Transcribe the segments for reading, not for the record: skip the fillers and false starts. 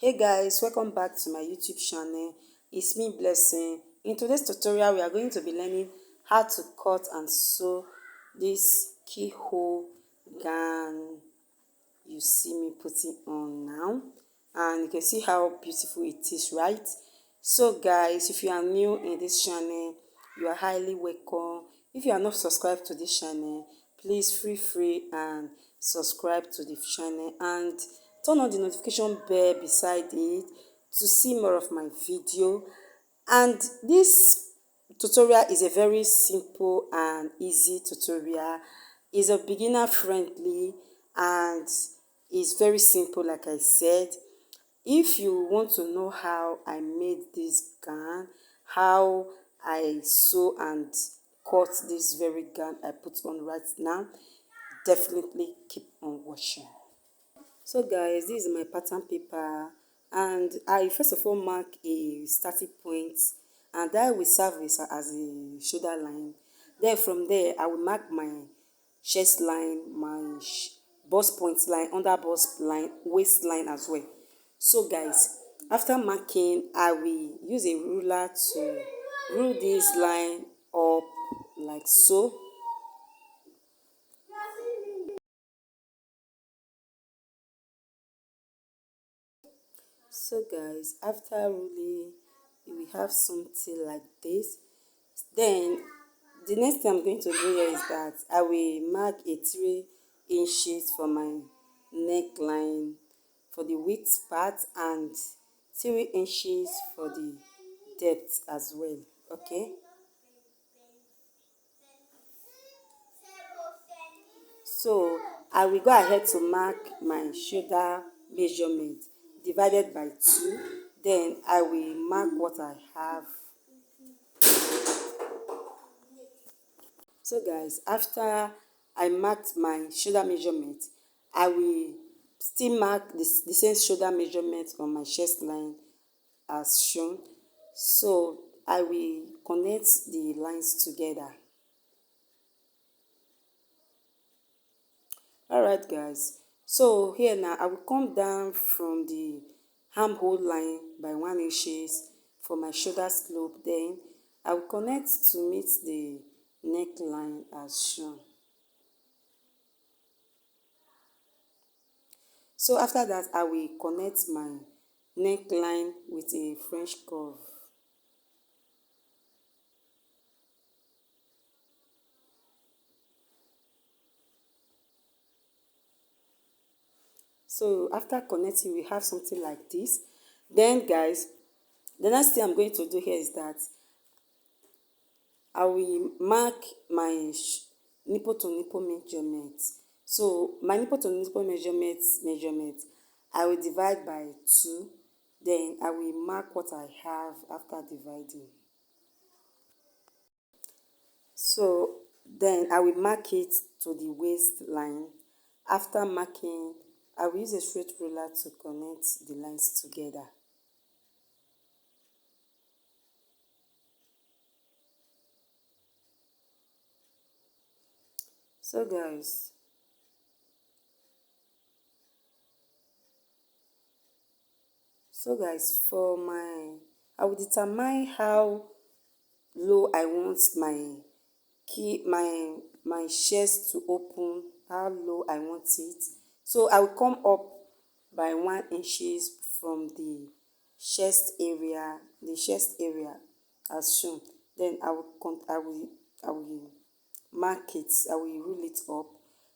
Hey guys, welcome back to my YouTube channel. It's me, Blessing. In today's tutorial, we are going to be learning how to cut and sew this keyhole gown you see me putting on now. And you can see how beautiful it is, right? So guys, if you are new in this channel, you are highly welcome. If you are not subscribed to this channel, please feel free and subscribe to the channel and turn on the notification bell beside it to see more of my video. And this tutorial is a very simple and easy tutorial. It's a beginner friendly and it's very simple, like I said. If you want to know how I made this gown, how I sew and cut this very gown I put on right now, definitely keep on watching. So guys, this is my pattern paper, and I first of all mark a starting point, and that will serve as a shoulder line. Then from there I will mark my chest line, my bust point line, under bust line, waist line as well. So guys, after marking, I will use a ruler to rule this line up like so. So guys, after ruling, we have something like this. Then the next thing I'm going to do here is that I will mark a 3 inches for my neckline for the width part and 3 inches for the depth as well. Okay. So I will go ahead to mark my shoulder measurement divided by 2. Then I will mark what I have. So guys, after I marked my shoulder measurement, I will still mark the same shoulder measurement on my chest line as shown. So I will connect the lines together. Alright guys, so here now I will come down from the armhole line by 1 inches for my shoulder slope. Then I will connect to meet the neckline as shown. So after that, I will connect my neckline with a French curve. So after connecting, we have something like this. Then guys, the next thing I'm going to do here is that I will mark my nipple to nipple measurement. So my nipple to nipple measurement, I will divide by 2. Then I will mark what I have after dividing. So then I will mark it to the waistline. After marking, I will use a straight ruler to connect the lines together. So guys, for my, I will determine how low I want my chest to open, how low I want it. So I will come up by 1 inches from the chest area, as shown. Then I will mark it, I will rule it up.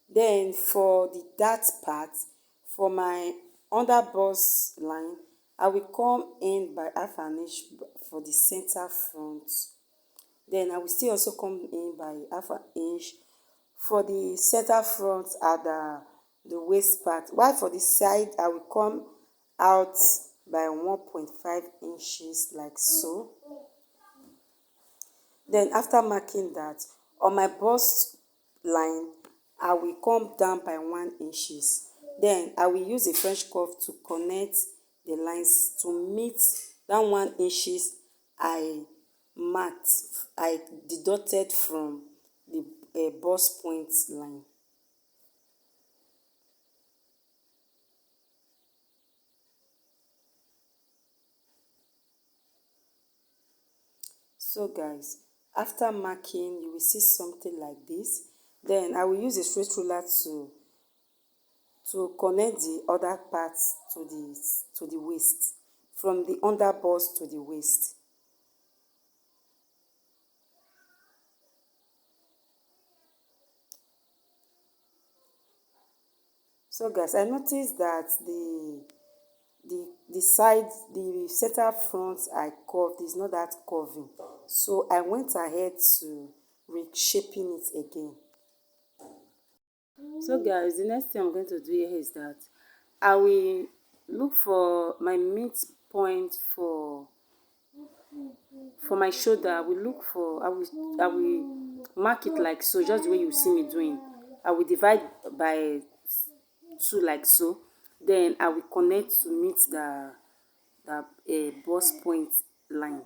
Then for the that part, for my under bust line, I will come in by half an inch for the center front. Then I will still also come in by half an inch for the center front at the waist part. While for the side, I will come out by 1.5 inches like so. Then after marking that, on my bust line, I will come down by 1 inches. Then I will use a French curve to connect the lines to meet that 1 inches I marked, I deducted from the bust point line. So guys, after marking, you will see something like this. Then I will use a straight ruler to connect the other parts to the waist, from the under bust to the waist. So guys, I noticed that the side, the center front I curved is not that curving, so I went ahead to reshaping it again. So guys, the next thing I'm going to do here is that I will look for my midpoint for my shoulder. I will mark it like so, just the way you see me doing. I will divide by two like so, then I will connect to meet the bust point line.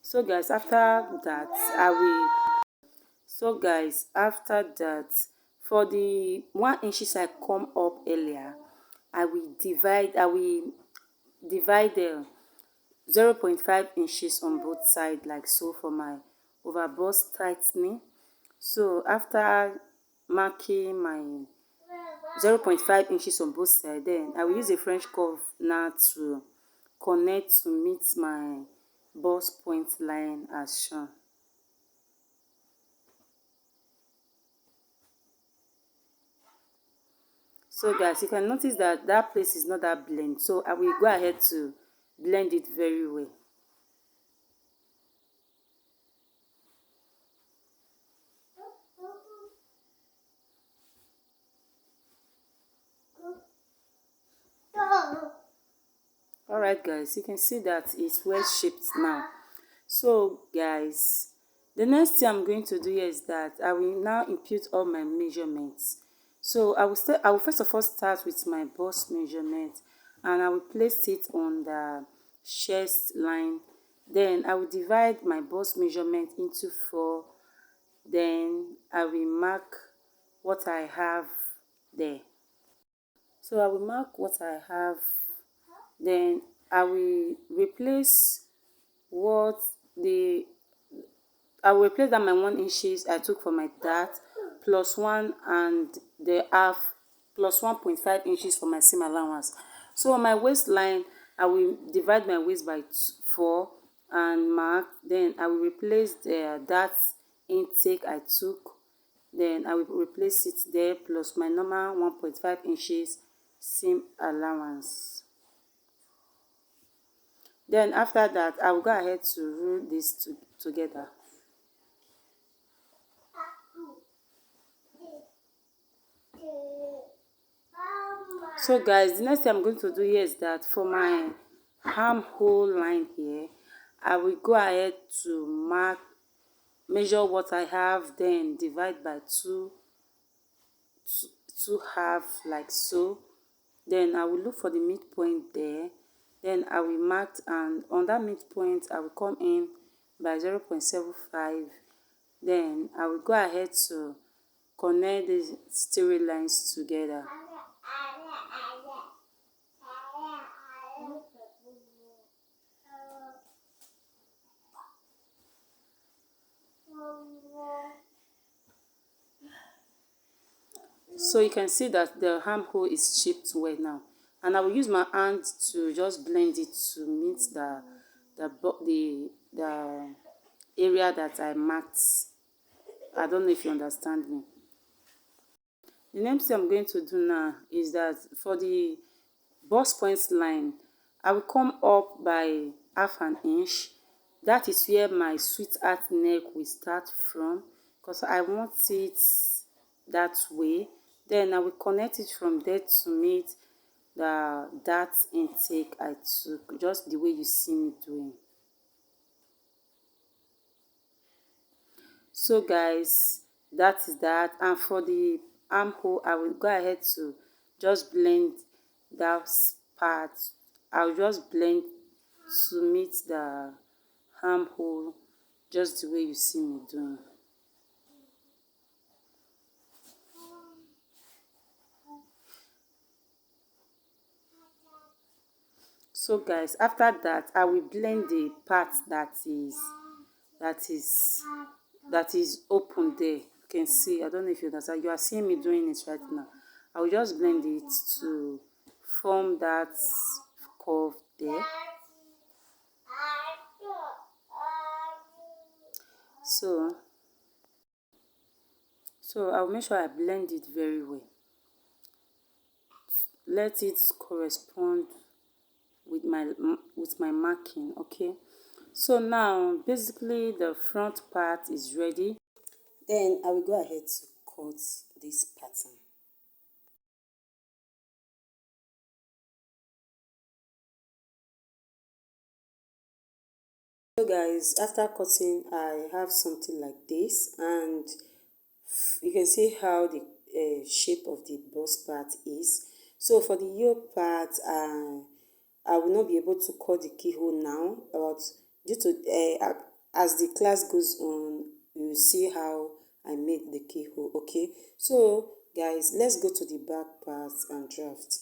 So guys, after that I will so guys after that, for the 1 inches I come up earlier, I will divide 0.5 inches on both sides like so for my over bust tightening. So after marking my 0.5 inches on both sides, then I will use a French curve now to connect to meet my bust point line as shown. So guys, you can notice that that place is not that blend, so I will go ahead to blend it very well. Alright guys, you can see that it's well shaped now. So guys, the next thing I'm going to do here is that I will now impute all my measurements. So I will first of all start with my bust measurement, and I will place it on the chest line. Then I will divide my bust measurement into 4. Then I will mark what I have there. So I will mark what I have. Then I will replace what the I will replace that my 1 inches I took for my dart plus 1 and the half plus 1.5 inches for my seam allowance. So on my waistline, I will divide my waist by 4 and mark. Then I will replace the dart intake I took. Then I will replace it there plus my normal 1.5 inches seam allowance. Then after that, I will go ahead to rule this together. So guys, the next thing I'm going to do here is that for my armhole line here, I will go ahead to measure what I have, then divide by two half like so. Then I will look for the midpoint there. Then I will mark, and on that midpoint I will come in by 0.75. Then I will go ahead to connect the straight lines together. So you can see that the armhole is shaped well now, and I will use my hand to just blend it to meet the area that I marked. I don't know if you understand me. The next thing I'm going to do now is that for the bust points line, I will come up by half an inch. That is where my sweetheart neck will start from, because I want it that way. Then I will connect it from there to meet the dart intake I took, just the way you see me doing. So guys, that is that. And for the armhole, I will go ahead to just blend that part. I'll just blend to meet the armhole, just the way you see me doing. So guys, after that I will blend the part that is that is open there. You can see, I don't know if you understand, you are seeing me doing it right now. I will just blend it to form that curve there. So I'll make sure I blend it very well. Let it correspond with my marking. Okay, so now basically the front part is ready. Then I will go ahead to cut this pattern. So guys, after cutting I have something like this, and you can see how the shape of the bust part is. So for the yoke part, I will not be able to cut the keyhole now, but due to as the class goes on, you will see how I made the keyhole. Okay, so guys, let's go to the back part and draft.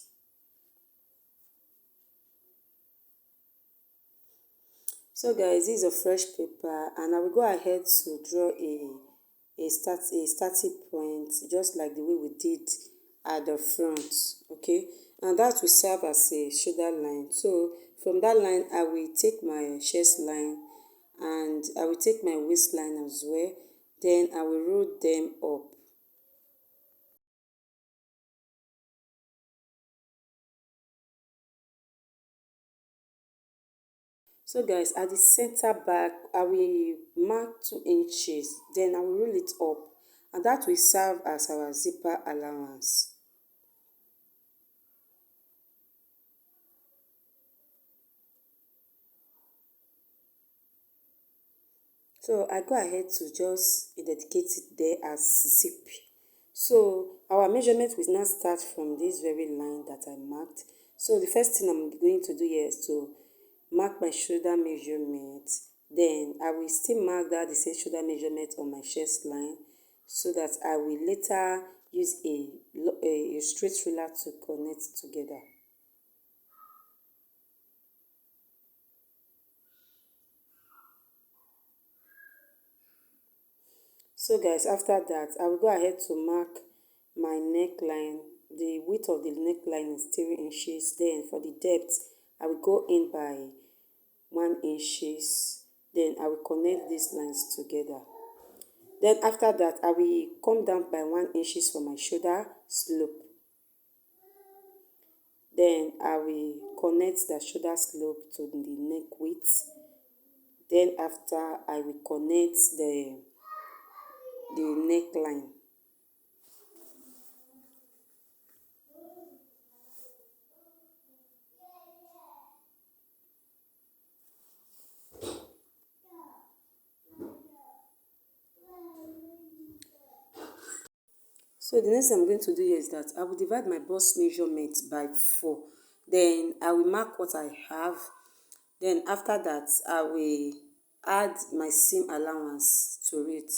So guys, this is a fresh paper, and I will go ahead to draw a starting point, just like the way we did at the front. Okay, and that will serve as a shoulder line. So from that line I will take my chest line, and I will take my waistline as well. Then I will roll them up. So guys, at the center back I will mark 2 inches, then I will roll it up, and that will serve as our zipper allowance. So I go ahead to just dedicate it there as zip. So our measurement will now start from this very line that I marked. So the first thing I'm going to do here is to mark my shoulder measurement. Then I will still mark that the same shoulder measurement on my chest line, so that I will later use a straight ruler to connect together. So guys, after that I will go ahead to mark my neckline. The width of the neckline is 3 inches. Then for the depth I will go in by 1 inches. Then I will connect these lines together. Then after that I will come down by 1 inches for my shoulder slope. Then I will connect the shoulder slope to the neck width. Then after I will connect the neckline. So the next thing I'm going to do here is that I will divide my bust measurement by 4. Then I will mark what I have. Then after that I will add my seam allowance to it.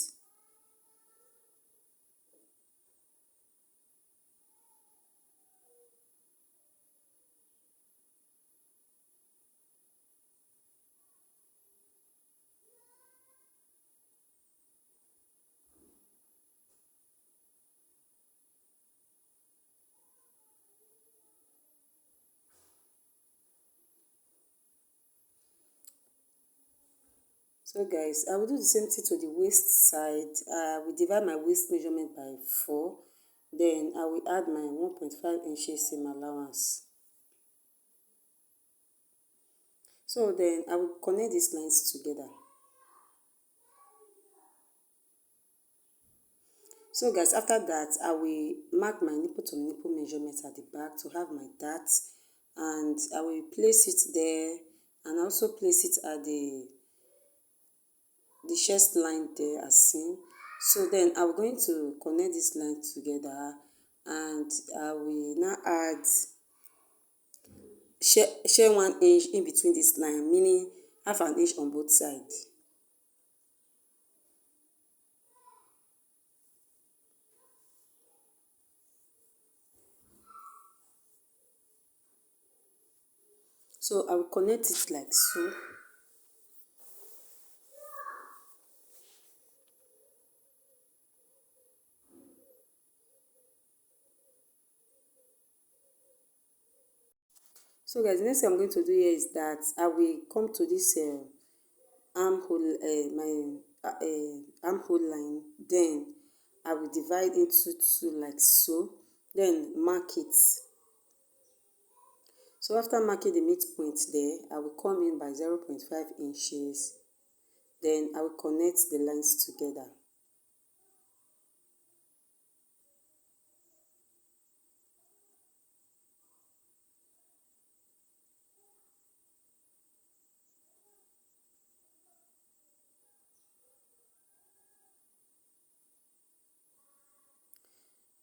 So guys, I will do the same thing to the waist side. I will divide my waist measurement by 4. Then I will add my 1.5 inches seam allowance. So then I will connect these lines together. So guys, after that I will mark my nipple to nipple measurement at the back to have my dart, and I will place it there, and also place it at the chest line there as seen. So then I'm going to connect this line together, and I will now add share 1 inch in between this line, meaning half an inch on both sides. So I will connect it like so. So guys, the next thing I'm going to do here is that I will come to this armhole, armhole line. Then I will divide into two like so. Then mark it. So after marking the midpoint there, I will come in by 0.5 inches. Then I will connect the lines together.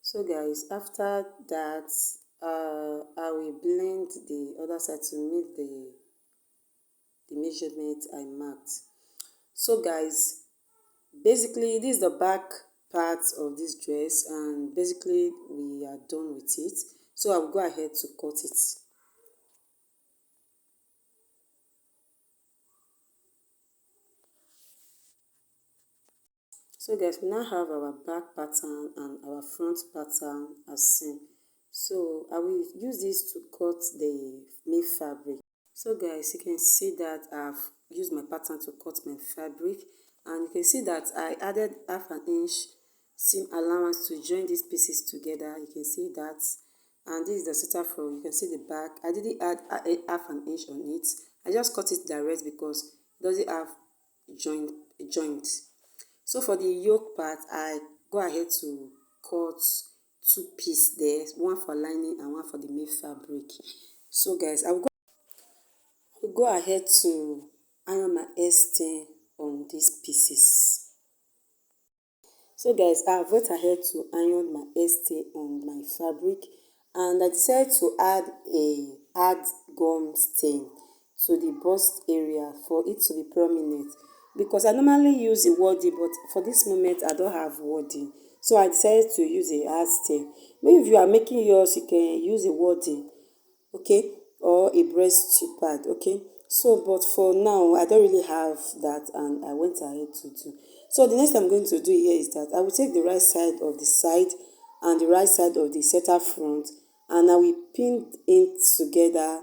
So guys, after that, I will blend the other side to meet the measurement I marked. So guys, basically this is the back part of this dress, and basically we are done with it. So I will go ahead to cut it. So guys, we now have our back pattern and our front pattern as seen. So I will use this to cut the made fabric. So guys, you can see that I've used my pattern to cut my fabric, and you can see that I added half an inch seam allowance to join these pieces together. You can see that, and this is the center front. You can see the back. I didn't add half an inch on it. I just cut it direct because it doesn't have joint. So for the yoke part, I go ahead to cut two pieces there, one for lining and one for the made fabric. So guys, I will go ahead to iron my hairstyle on these pieces. So guys, I went ahead to iron my hairstyle on my fabric, and I decided to add a hard gum stain to the bust area for it to be prominent, because I normally use a warding, but for this moment I don't have warding, so I decided to use a hard stain. Maybe if you are making yours, you can use a warding, okay, or a breast tube pad, okay. So but for now I don't really have that, and I went ahead to do. So the next I'm going to do here is that I will take the right side of the side and the right side of the center front, and I will pin it together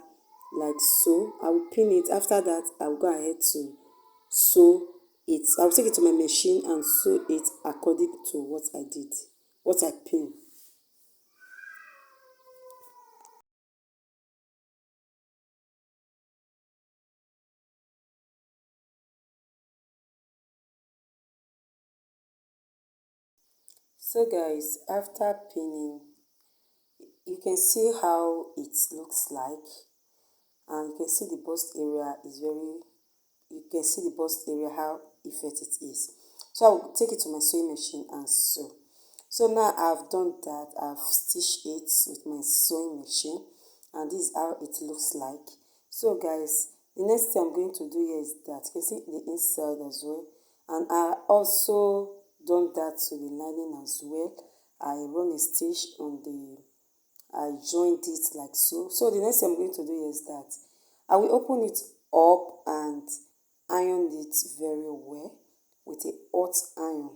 like so. I will pin it. After that I will go ahead to sew it. I will take it to my machine and sew it according to what I did, what I pinned. So guys, after pinning, you can see how it looks like, and you can see the bust area is very, you can see the bust area how effect it is. So I'll take it to my sewing machine and sew. So now I've done that, I've stitched it with my sewing machine, and this is how it looks like. So guys, the next thing I'm going to do here is that you can see the inside as well, and I also done that to the lining as well. I run a stitch on the, I joined it like so. So the next thing I'm going to do here is that I will open it up and iron it very well with a hot iron.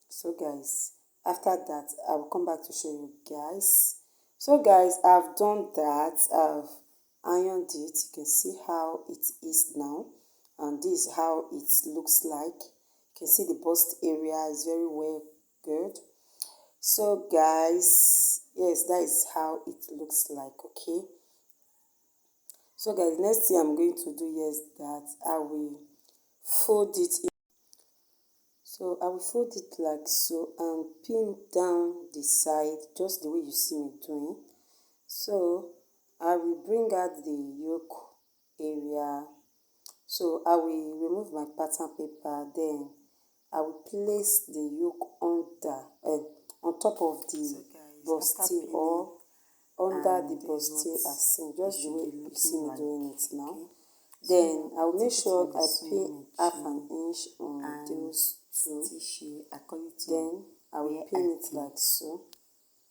So guys, after that I will come back to show you guys. So guys, I've done that. I've ironed it. You can see how it is now, and this is how it looks like. You can see the bust area is very well good. So guys, yes, that is how it looks like. Okay, so guys, next thing I'm going to do here is that I will fold it in. So I will fold it like so and pin down the side just the way you see me doing. So I will bring out the yoke area. So I will remove my pattern paper, then I will place the yoke under on top of the bustier, or under the bustier as seen, just the way you see me doing it now. Then I will make sure I pin half an inch on those two. Then I will pin it like so.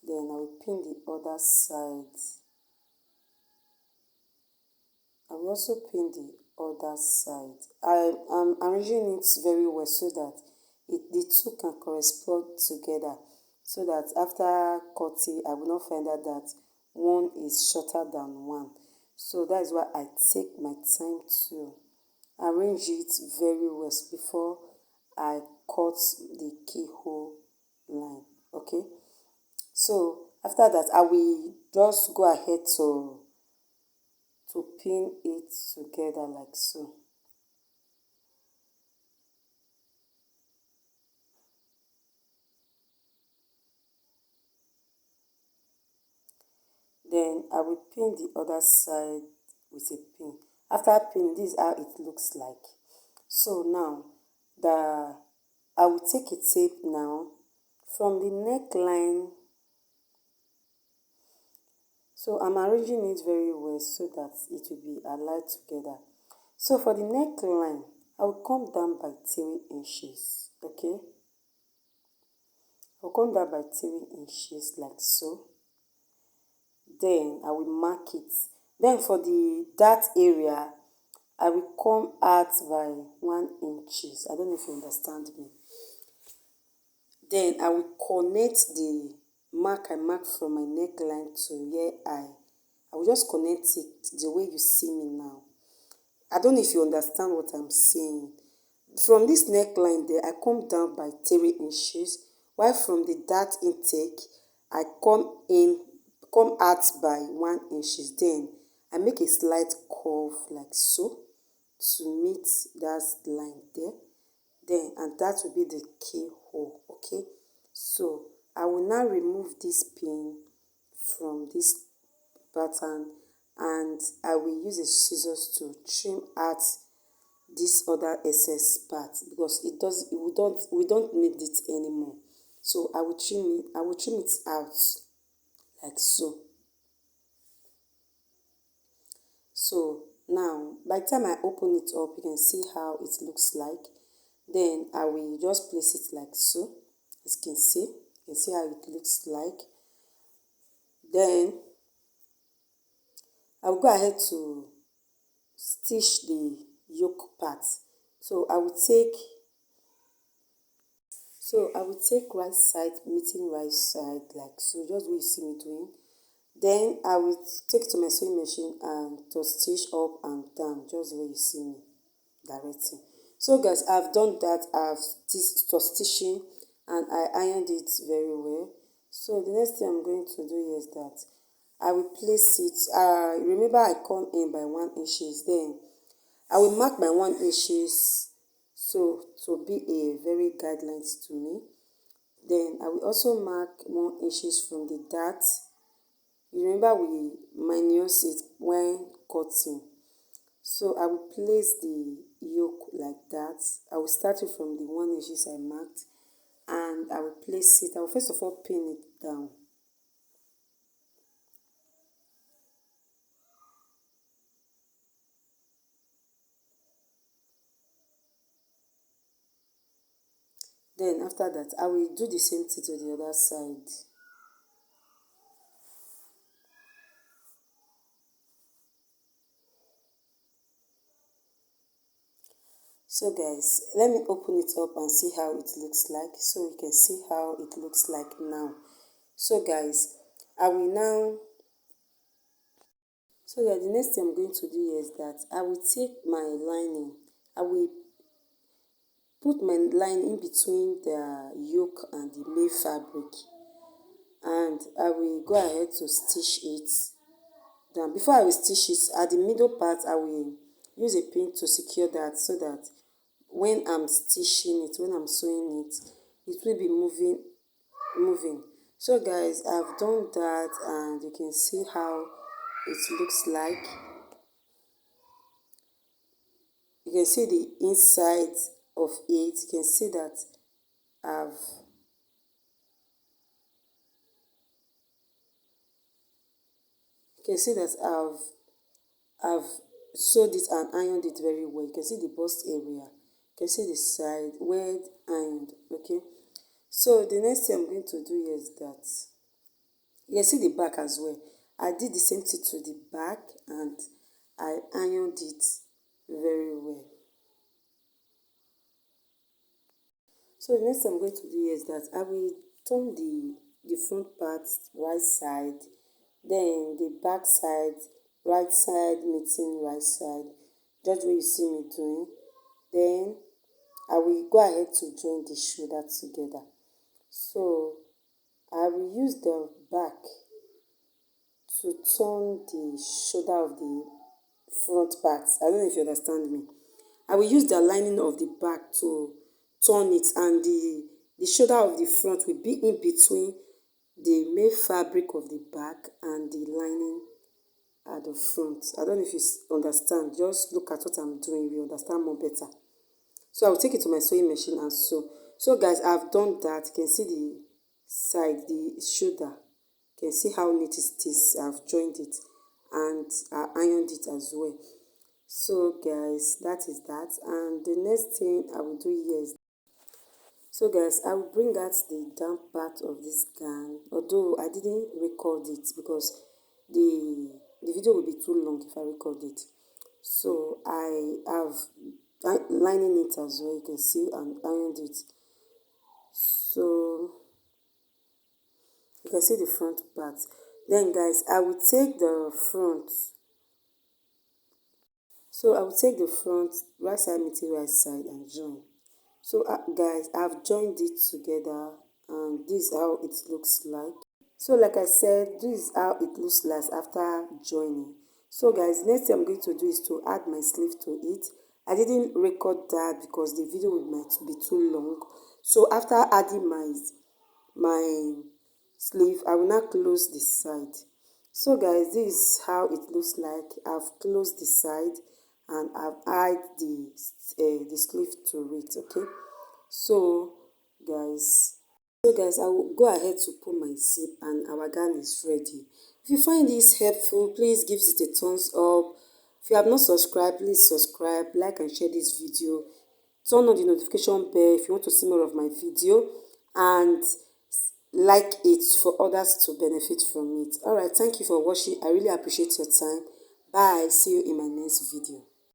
Then I will pin the other side. I will also pin the other side. I am arranging it very well so that the two can correspond together, so that after cutting I will not find out that one is shorter than one. So that is why I take my time to arrange it very well before I cut the keyhole line. Okay, so after that I will just go ahead to pin it together like so. Then I will pin the other side with a pin. After pinning, this is how it looks like. So now the I will take a tape now from the neckline. So I'm arranging it very well so that it will be aligned together. So for the neckline, I will come down by 3 inches. Okay, I'll come down by 3 inches like so. Then I will mark it. Then for the dart area, I will come out by 1 inches. I don't know if you understand me. Then I will connect the mark I marked from my neckline to where I will just connect it the way you see me now. I don't know if you understand what I'm saying. From this neckline there, I come down by 3 inches, while from the dart intake, I come out by 1 inches. Then I make a slight curve like so to meet that line there. Then and that will be the keyhole. Okay, so I will now remove this pin from this pattern, and I will use a scissors to trim out this other excess part, because we don't need it anymore. So I will trim it out like so. So now by the time I open it up, you can see how it looks like. Then I will just place it like so. As you can see how it looks like. Then I will go ahead to stitch the yoke part. So I will take right side meeting right side like so, just what you see me doing. Then I will take it to my sewing machine and to stitch up and down, just the way you see me directing. So guys, I've done that. I've stitching and I ironed it very well. So the next thing I'm going to do is that I will place it. Remember I come in by 1 inches. Then I will mark my 1 inches so to be a very guidelines to me. Then I will also mark 1 inches from the dart. You remember we minus it when cutting. So I will place the yoke like that. I will start it from the 1 inches I marked, and I will place it. I will first of all pin it down. Then after that, I will do the same thing to the other side. So guys, let me open it up and see how it looks like, so you can see how it looks like now. So guys, I will now so yeah, the next thing I'm going to do is that I will take my lining. I will put my line in between the yoke and the main fabric, and I will go ahead to stitch it. Then before I will stitch it, at the middle part I will use a pin to secure that, so that when I'm stitching it, when I'm sewing it, it will be moving. So guys, I've done that and you can see how it looks like. You can see the inside of it. You can see that I've you can see that I've sewed it and ironed it very well. You can see the bust area. You can see the side well ironed. Okay. So the next thing I'm going to do is that you can see the back as well. I did the same thing to the back, and I ironed it very well. So the next thing I'm going to do here is that I will turn the front part right side, then the back side right side meeting right side, just the way you see me doing. Then I will go ahead to join the shoulder together. So I will use the back to turn the shoulder of the front part. I don't know if you understand me. I will use the lining of the back to turn it, and the shoulder of the front will be in between the main fabric of the back and the lining at the front. I don't know if you understand. Just look at what I'm doing. You understand more better. So I will take it to my sewing machine and sew. So guys, I've done that. You can see the side, the shoulder. You can see how neat it is. I've joined it and I ironed it as well. So guys, that is that. And the next thing I will do here is, so guys, I will bring out the damp part of this gown, although I didn't record it because the video will be too long if I record it. So I have lining it as well. You can see and ironed it. So you can see the front part. Then guys, I will take the front. So I will take the front right side meeting right side and join. So guys, I've joined it together and this is how it looks like. So like I said, this is how it looks like after joining. So guys, next thing I'm going to do is to add my sleeve to it. I didn't record that because the video might be too long. So after adding my sleeve, I will now close the side. So guys, this is how it looks like. I've closed the side and I've added the sleeve to it. Okay, so guys, I will go ahead to put my zip and our gown is ready. If you find this helpful, please give it a thumbs up. If you have not subscribed, please subscribe, like and share this video. Turn on the notification bell if you want to see more of my video, and like it for others to benefit from it. Alright, thank you for watching. I really appreciate your time. Bye. See you in my next video.